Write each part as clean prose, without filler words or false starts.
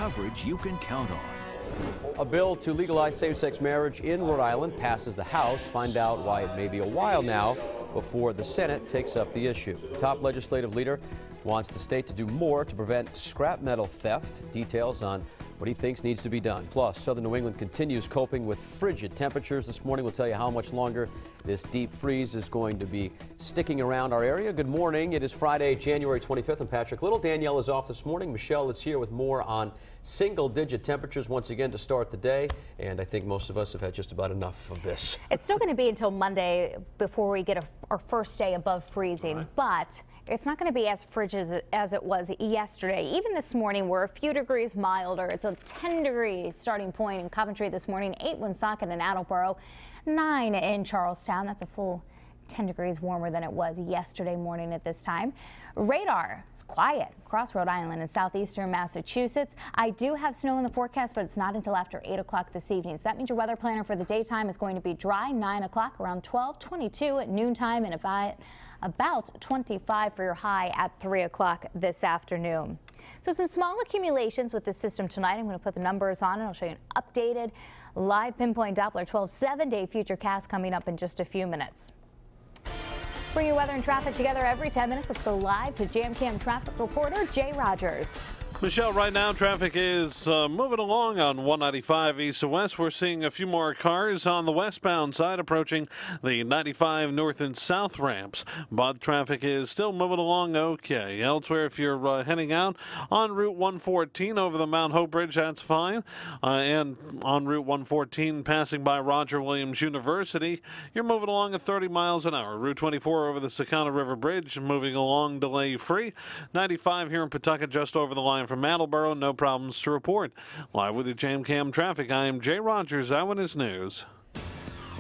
coverage you can count on. A bill to legalize same-sex marriage in Rhode Island passes the House. Find out why it may be a while now before the Senate takes up the issue. The top legislative leader wants the state to do more to prevent scrap metal theft. Details on what he thinks needs to be done. Plus, southern New England continues coping with frigid temperatures. This morning we'll tell you how much longer this deep freeze is going to be sticking around our area. Good morning. It is Friday, January 25th. I'm Patrick Little. Danielle is off this morning. Michelle is here with more on single-digit temperatures once again to start the day. And I think most of us have had just about enough of this. It's still going to be until Monday before we get our first day above freezing, but it's not going to be as frigid as it was yesterday. Even this morning, we're a few degrees milder. It's a 10-degree starting point in Coventry this morning, 8 Woonsocket and Attleboro, 9 in Charlestown. That's a full 10 degrees warmer than it was yesterday morning at this time. Radar is quiet across Rhode Island and southeastern Massachusetts. I do have snow in the forecast, but it's not until after 8 o'clock this evening. So that means your weather planner for the daytime is going to be dry, 9 o'clock, around 12, 22 at noontime, and about 25 for your high at 3 o'clock this afternoon. So some small accumulations with the system tonight. I'm going to put the numbers on and I'll show you an updated live pinpoint Doppler 12 7-day futurecast coming up in just a few minutes. Bring your weather and traffic together every 10 minutes. Let's go live to JamCam traffic reporter Jay Rogers. Michelle, right now traffic is moving along on 195 east to west. We're seeing a few more cars on the westbound side approaching the 95 north and south ramps, but traffic is still moving along okay. Elsewhere, if you're heading out on Route 114 over the Mount Hope Bridge, that's fine. And on Route 114 passing by Roger Williams University, you're moving along at 30 miles an hour. Route 24 over the Sakana River Bridge moving along delay free. 95 here in Pawtucket just over the line from Attleboro, no problems to report. Live with your JamCam traffic, I am Jay Rogers, Eyewitness News.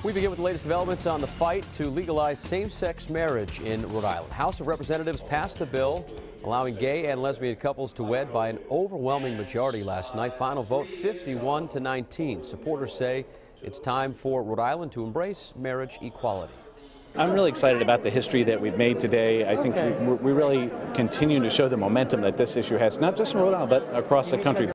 We begin with the latest developments on the fight to legalize same-sex marriage in Rhode Island. House of Representatives passed the bill allowing gay and lesbian couples to wed by an overwhelming majority last night. Final vote 51-19. Supporters say it's time for Rhode Island to embrace marriage equality. I'm really excited about the history that we've made today. I think we really continue to show the momentum that this issue has, not just in Rhode Island, but across the country.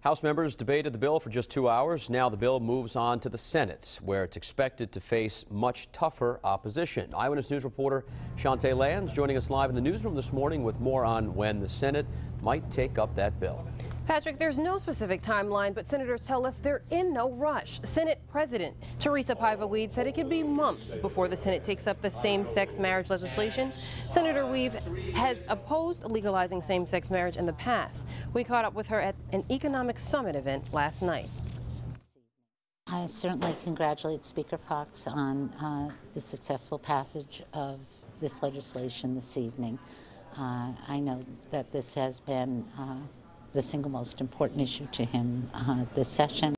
House members debated the bill for just 2 hours. Now the bill moves on to the Senate, where it's expected to face much tougher opposition. Eyewitness News reporter Shantae Lands joining us live in the newsroom this morning with more on when the Senate might take up that bill. Patrick, there's no specific timeline, but senators tell us they're in no rush. Senate President Teresa Paiva Weed said it could be months before the Senate takes up the same-sex marriage legislation. Senator Weed has opposed legalizing same-sex marriage in the past. We caught up with her at an economic summit event last night. I certainly congratulate Speaker Fox on the successful passage of this legislation this evening. I know that this has been the single most important issue to him this session.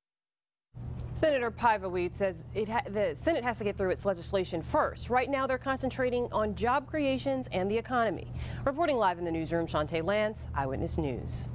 Senator Paiva Weed says the Senate has to get through its legislation first. Right now, they're concentrating on job creations and the economy. Reporting live in the newsroom, Shantae Lance, Eyewitness News.